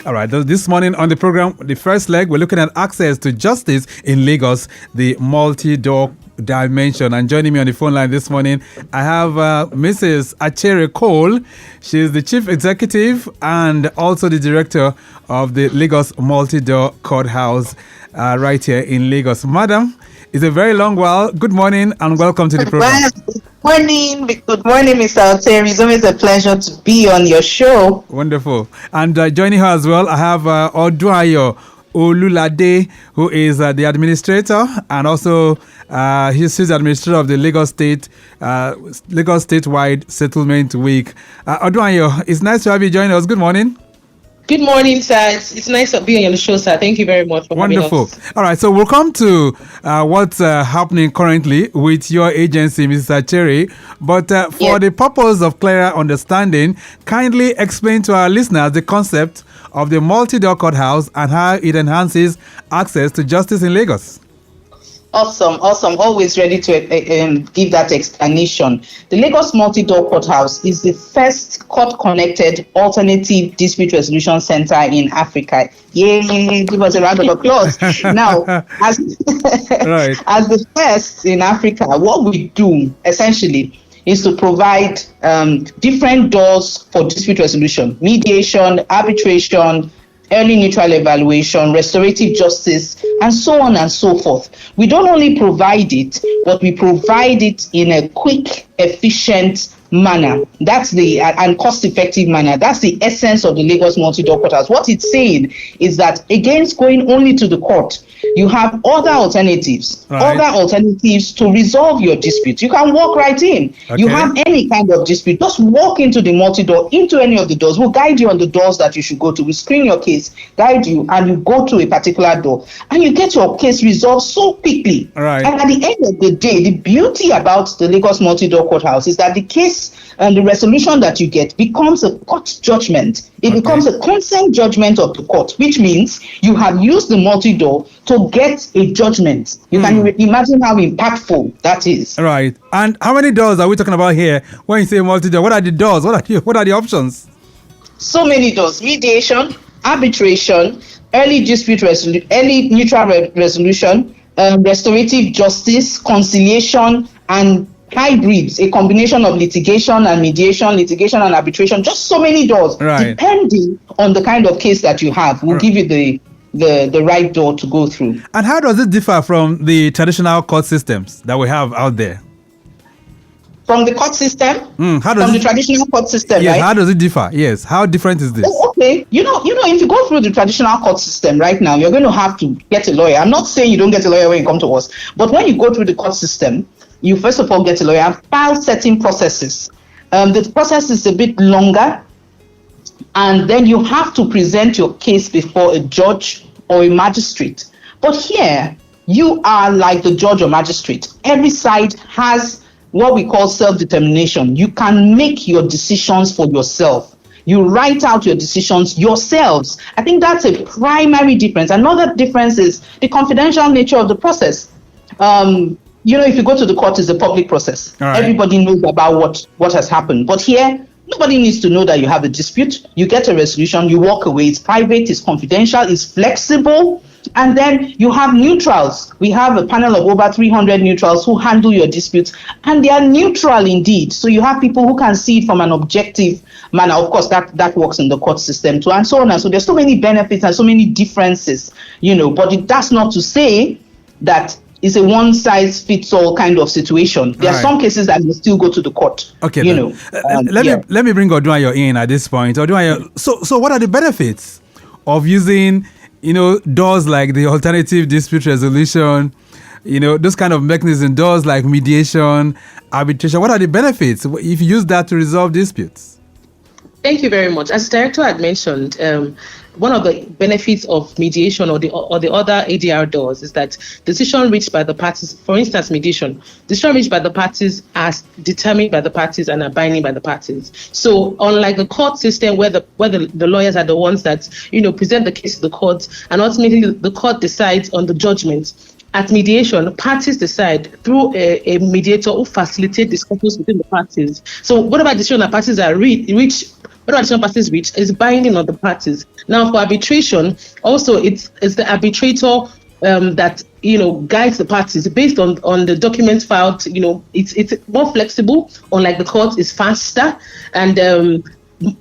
All right, this morning on the program, the first leg, we're looking at access to justice in Lagos, the multi-door dimension. And joining me on the phone line this morning, I have Mrs. Achere Cole. She's the chief executive and also the director of the Lagos Multi-Door Courthouse right here in Lagos. Madam, it's a very long while. Good morning and welcome to the program. Good morning, Mr. Achere. It's always a pleasure to be on your show. Wonderful. And joining her as well, I have Odunayo Olulade, who is the administrator, and also he's the administrator of the Lagos Statewide Settlement Week. Odunayo, it's nice to have you join us. Good morning. Good morning, sir. It's nice to be on the show, sir. Thank you very much for having us. Wonderful. All right, so we'll come to what's happening currently with your agency, Mrs. Achere. But for the purpose of clearer understanding, kindly explain to our listeners the concept of the multi-door courthouse and how it enhances access to justice in Lagos. Awesome. Always ready to give that explanation. The Lagos Multi-Door Courthouse is the first court-connected alternative dispute resolution center in Africa. Yay! Give us a round of applause. Now, as the first in Africa, what we do essentially is to provide different doors for dispute resolution, mediation, arbitration, early neutral evaluation, restorative justice, and so on and so forth. We don't only provide it, but we provide it in a quick, efficient manner. And cost-effective manner. That's the essence of the Lagos Multi-Door Courthouse. What it's saying is that against going only to the court, you have other alternatives to resolve your dispute. You can walk right in. Okay. You have any kind of dispute, just walk into the multi-door, into any of the doors. We'll guide you on the doors that you should go to. We screen your case, guide you, and you go to a particular door. And you get your case resolved so quickly. Right. And at the end of the day, the beauty about the Lagos Multi-Door Courthouse is that the case and the resolution that you get becomes a court judgment. It becomes a consent judgment of the court, which means you have used the multi-door to get a judgment. You can imagine how impactful that is. Right. And how many doors are we talking about here when you say multi-door? What are the doors? What are the options? So many doors. Mediation, arbitration, early neutral resolution, restorative justice, conciliation, and hybrids, a combination of litigation and mediation, litigation and arbitration, just so many doors. Right. Depending on the kind of case that you have, we'll give you the right door to go through. And how does it differ from the traditional court systems that we have out there? From the court system? The traditional court system, yes, right? How does it differ? Yes. How different is this? Oh, okay. You know, if you go through the traditional court system right now, you're going to have to get a lawyer. I'm not saying you don't get a lawyer when you come to us, but when you go through the court system, you first of all get a lawyer and file certain processes. The process is a bit longer, and then you have to present your case before a judge or a magistrate. But here, you are like the judge or magistrate. Every side has what we call self-determination. You can make your decisions for yourself. You write out your decisions yourselves. I think that's a primary difference. Another difference is the confidential nature of the process. If you go to the court, it's a public process. Right. Everybody knows about what has happened. But here, nobody needs to know that you have a dispute. You get a resolution, you walk away. It's private, it's confidential, it's flexible. And then you have neutrals. We have a panel of over 300 neutrals who handle your disputes. And they are neutral indeed. So you have people who can see it from an objective manner. Of course, that works in the court system too, and so on. And so there's so many benefits and so many differences, but that's not to say that it's a one-size-fits-all kind of situation. There are some cases that will still go to the court. Okay, let me bring Odunayo in at this point. Odunayo, so what are the benefits of using, doors like the alternative dispute resolution, those kind of mechanisms, doors like mediation, arbitration? What are the benefits if you use that to resolve disputes? Thank you very much. As the director had mentioned, one of the benefits of mediation or the other ADR doors is that decision reached by the parties, for instance, mediation, decision reached by the parties are determined by the parties and are binding by the parties. So unlike the court system where the lawyers are the ones that present the case to the court and ultimately the court decides on the judgment, at mediation, parties decide through a mediator who facilitates discussions between the parties. So whatever decision the parties are reach whatever decision parties reach is binding on the parties. Now, for arbitration, also it's the arbitrator that guides the parties based on the documents filed. It's more flexible, unlike the court, is faster, and the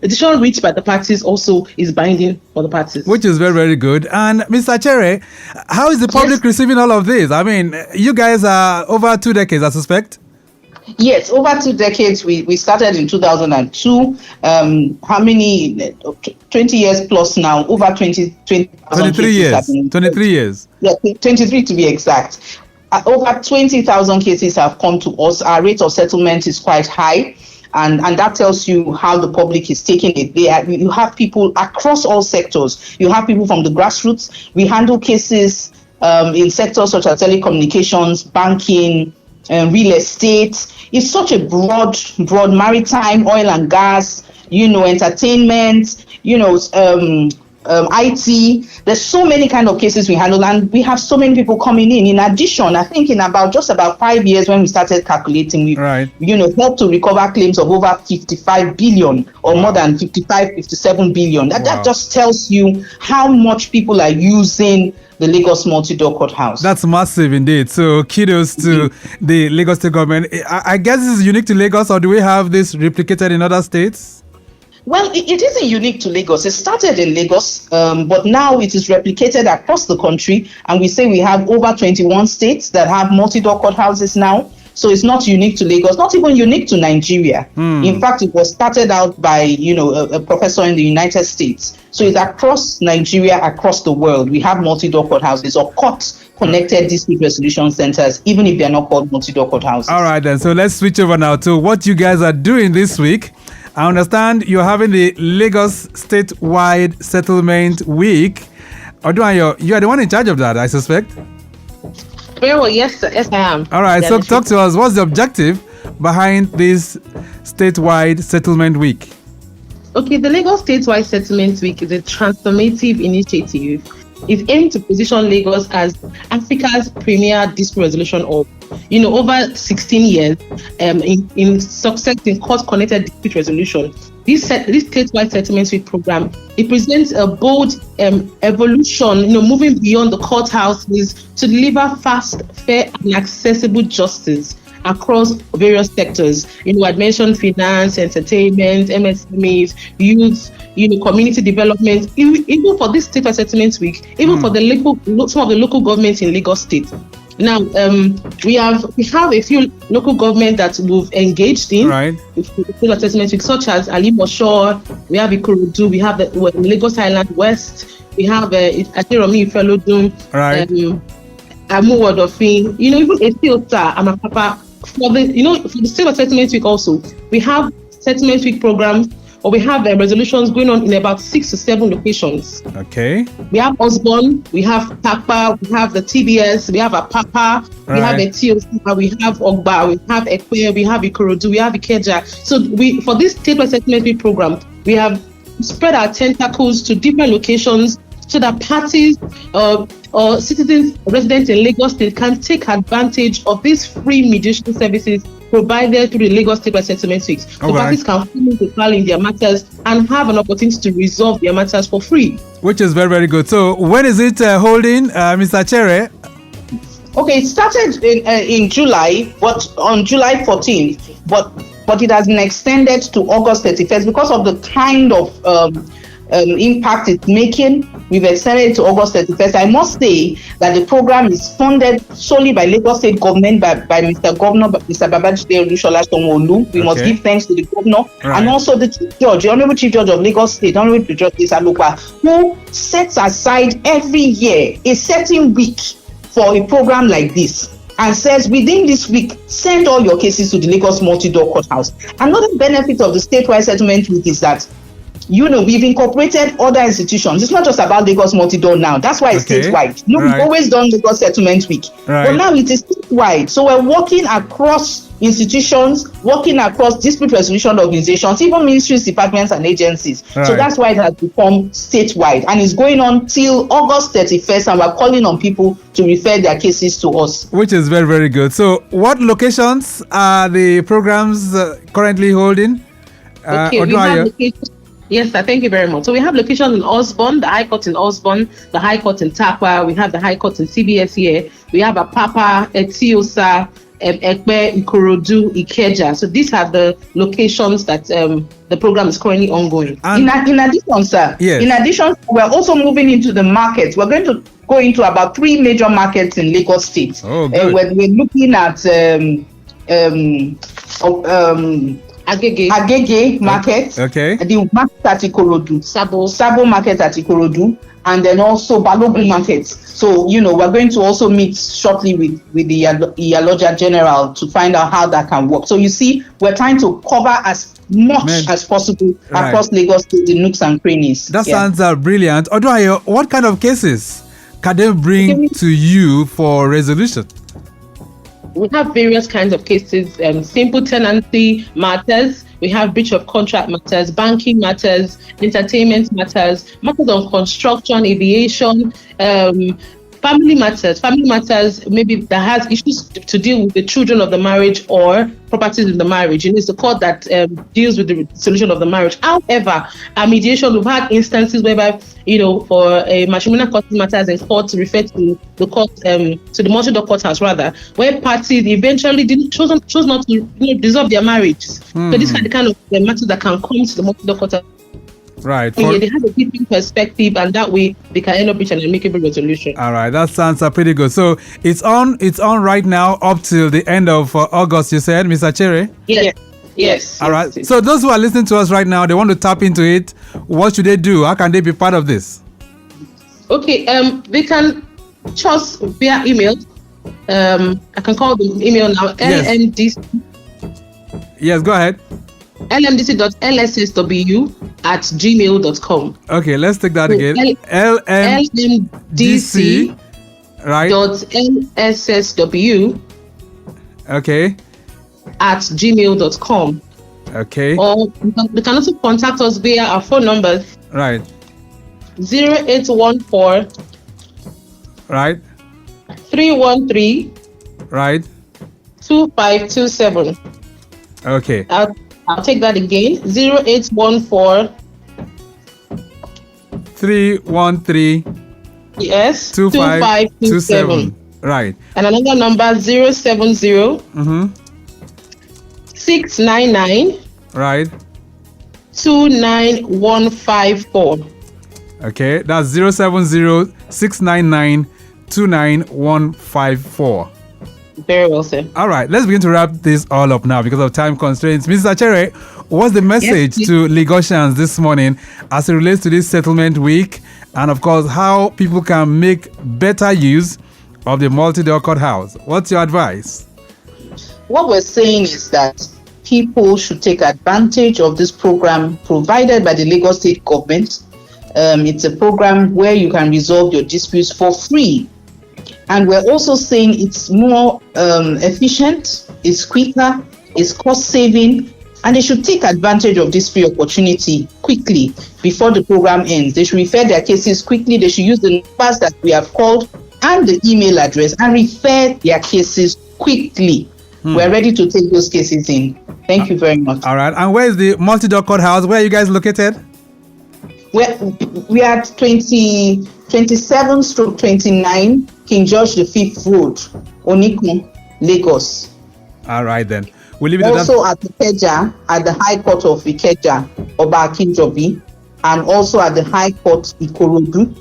decision reached by the parties also is binding for the parties. Which is very, very good. And Mr. Achere, how is the public receiving all of this? I mean, you guys are over 2 decades, I suspect. Yes, over 2 decades. We started in 2002. How many? 20 years plus now. Over 23 years. 23 years. Yeah, 23 to be exact. Over 20,000 cases have come to us. Our rate of settlement is quite high. And that tells you how the public is taking it. You have people across all sectors. You have people from the grassroots. We handle cases in sectors such as telecommunications, banking, real estate. It's such a broad maritime, oil and gas, entertainment, IT. There's so many kind of cases we handle, and we have so many people coming in. In addition, I think in about 5 years when we started calculating, we helped to recover claims of over 55 billion or more than 57 billion. That just tells you how much people are using the Lagos Multi-Door Courthouse. That's massive indeed. So kudos to the Lagos State government. I guess this is unique to Lagos, or do we have this replicated in other states? Well, it isn't unique to Lagos. It started in Lagos, but now it is replicated across the country. And we say we have over 21 states that have multi-door courthouses now. So it's not unique to Lagos, not even unique to Nigeria. In fact, it was started out by, a professor in the United States. So it's across Nigeria, across the world. We have multi-door courthouses or court-connected dispute resolution centers, even if they're not called multi-door courthouses. All right, then. So let's switch over now to what you guys are doing this week. I understand you're having the Lagos Statewide Settlement Week. Odunayo, you are the one in charge of that, I suspect. Very well, yes, I am. All right, so talk to us. What's the objective behind this Statewide Settlement Week? Okay, the Lagos Statewide Settlement Week is a transformative initiative. It aims to position Lagos as Africa's premier dispute resolution hub. Over 16 years in success in court-connected dispute resolution. This statewide settlement week program, it presents a bold evolution, moving beyond the courthouses to deliver fast, fair, and accessible justice across various sectors. I'd mentioned finance, entertainment, MSMEs, youth, community development. Even for this statewide settlement week, even for some of the local governments in Lagos State. Now, we have a few local governments that we've engaged in the assessment week, such as Achere, we have Ikorodu, we have the Lagos Island West, we have Achere Felodun, Amuwodofin, even Etiota, Amapapa. For the state assessment week also, we have settlement week programs, or we have resolutions going on in about 6 to 7 locations. Okay. We have Osborne, we have Takpa, we have the TBS, we have Apapa, we have Ethiopia, we have Ogba, we have Achere, we have Ikorodu, we have Ikeja. So for this statewide settlement week program, we have spread our tentacles to different locations so that parties or citizens residents in Lagos State can take advantage of these free mediation services provided through the Lagos Statewide Settlement Week. So parties can file in their matters and have an opportunity to resolve their matters for free. Which is very, very good. So when is it holding, Mr. Achere? Okay, it started in July, but on July 14th, but it has been extended to August 31st because of the kind of impact it's making. We've extended it to August 31st. I must say that the program is funded solely by Lagos State government, by Mr. Governor, Mr. Babajide Olusola. We must give thanks to the governor and also the Chief Judge, the Honorable Chief Judge of Lagos State, Honorable Chief Judge Isalupa, who sets aside every year a certain week for a program like this and says within this week, send all your cases to the Lagos Multi-Door Courthouse. Another benefit of the statewide settlement week is that we've incorporated other institutions. It's not just about Lagos Multi-Door now. That's why it's statewide. We've always done Lagos Settlement Week. But now it is statewide. So we're working across institutions, working across dispute resolution organizations, even ministries, departments, and agencies. So that's why it has become statewide. And it's going on till August 31st, and we're calling on people to refer their cases to us. Which is very, very good. So what locations are the programs currently holding? We have Yes, sir. Thank you very much. So we have locations in Osborne, the High Court in Osborne, the High Court in Takwa, we have the High Court in CBS here, we have Apapa, Etiosa, Ekpe, Ikorodu, Ikeja. So these are the locations that the program is currently ongoing. In addition, sir, yes. In addition, we're also moving into the markets. We're going to go into about 3 major markets in Lagos State. Oh, good. We're looking at Agege market, Okay. the market at Ikorodu, Sabo market at Ikorodu, and then also Balogun market. So, we're going to also meet shortly with the Iyaloja General to find out how that can work. So you see, we're trying to cover as much as possible across Lagos State, the nooks and crannies. That sounds brilliant. Odunayo, what kind of cases can they bring to you for resolution? We have various kinds of cases, simple tenancy matters, we have breach of contract matters, banking matters, entertainment matters, matters of construction, aviation, family matters maybe that has issues to deal with the children of the marriage or properties in the marriage. It's the court that deals with the solution of the marriage. However, mediation, we've had instances whereby, for a matrimonial court matters in court referred to the court, to the Multi-Door Courthouse rather, where parties eventually chose not to dissolve their marriages. So these are the kind of matters that can come to the Multi-Door Courthouse. Right. They have a different perspective, and that way they can end up with an amicable resolution. All right, that sounds pretty good. So it's on right now up till the end of August, you said, Mr. Achere? Yes. All right. So those who are listening to us right now, they want to tap into it. What should they do? How can they be part of this? Okay. They can choose via email. I can call the email now. Yes. LMDC. Yes, go ahead. lmdc.lssw@gmail.com. Okay, let's take that again. LMDC. Right. .lssw. Okay. @gmail.com. Okay. Or they can also contact us via our phone numbers. Right. 0814. Right. 313. Right. 2527. Okay. I'll take that again. 0814. 313. Yes. 2527. Right. And another number 070. 699. Right. 29154. Okay, that's 070-699-29154. Very well, sir. All right, let's begin to wrap this all up now because of time constraints. Mrs. Achere, what's the message to Lagosians this morning as it relates to this settlement week, and of course how people can make better use of the Multi-Door Courthouse? What's your advice? What we're saying is that people should take advantage of this program provided by the Lagos State government. It's a program where you can resolve your disputes for free. And we're also saying it's more efficient, it's quicker, it's cost saving, and they should take advantage of this free opportunity quickly before the program ends. They should refer their cases quickly. They should use the numbers that we have called and the email address and refer their cases quickly. We're ready to take those cases in. Thank you very much. All right. And where is the Multi-Door Courthouse? Where are you guys located? We are at 27/29 King George V Road, Onikun, Lagos. All right, then. We'll leave it also at Ikeja, at the High Court of Ikeja, Oba Akinjobi, and also at the High Court Ikorodu.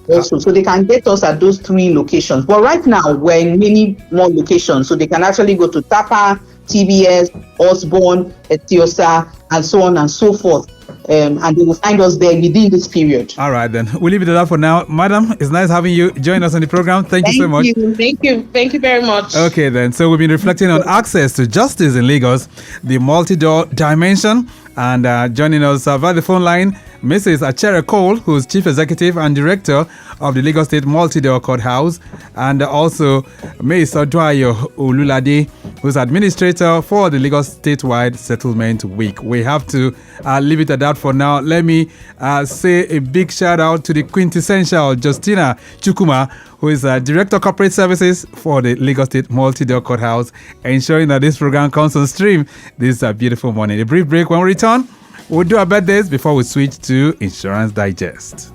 Also, so they can get us at those 3 locations. But right now, we're in many more locations, so they can actually go to Tapa, TBS, Osborne, Etiosa, and so on and so forth. And they will find us there within this period. All right, then. We'll leave it at that for now. Madam, it's nice having you join us on the program. Thank you so much. Thank you very much. Okay, then. So we've been reflecting on access to justice in Lagos, the multi-door dimension, and joining us via the phone line, Mrs. Achere Cole, who's Chief Executive and Director of the Lagos State Multi-Door Courthouse, and also Ms. Odunayo Olulade, who's Administrator for the Lagos Statewide Settlement Week. We have to leave it at that for now. Let me say a big shout out to the quintessential Justina Chukuma, who is Director of Corporate Services for the Lagos State Multi-Door Courthouse, ensuring that this program comes on stream this beautiful morning. A brief break. When we return, We'll do our birthdays before we switch to Insurance Digest.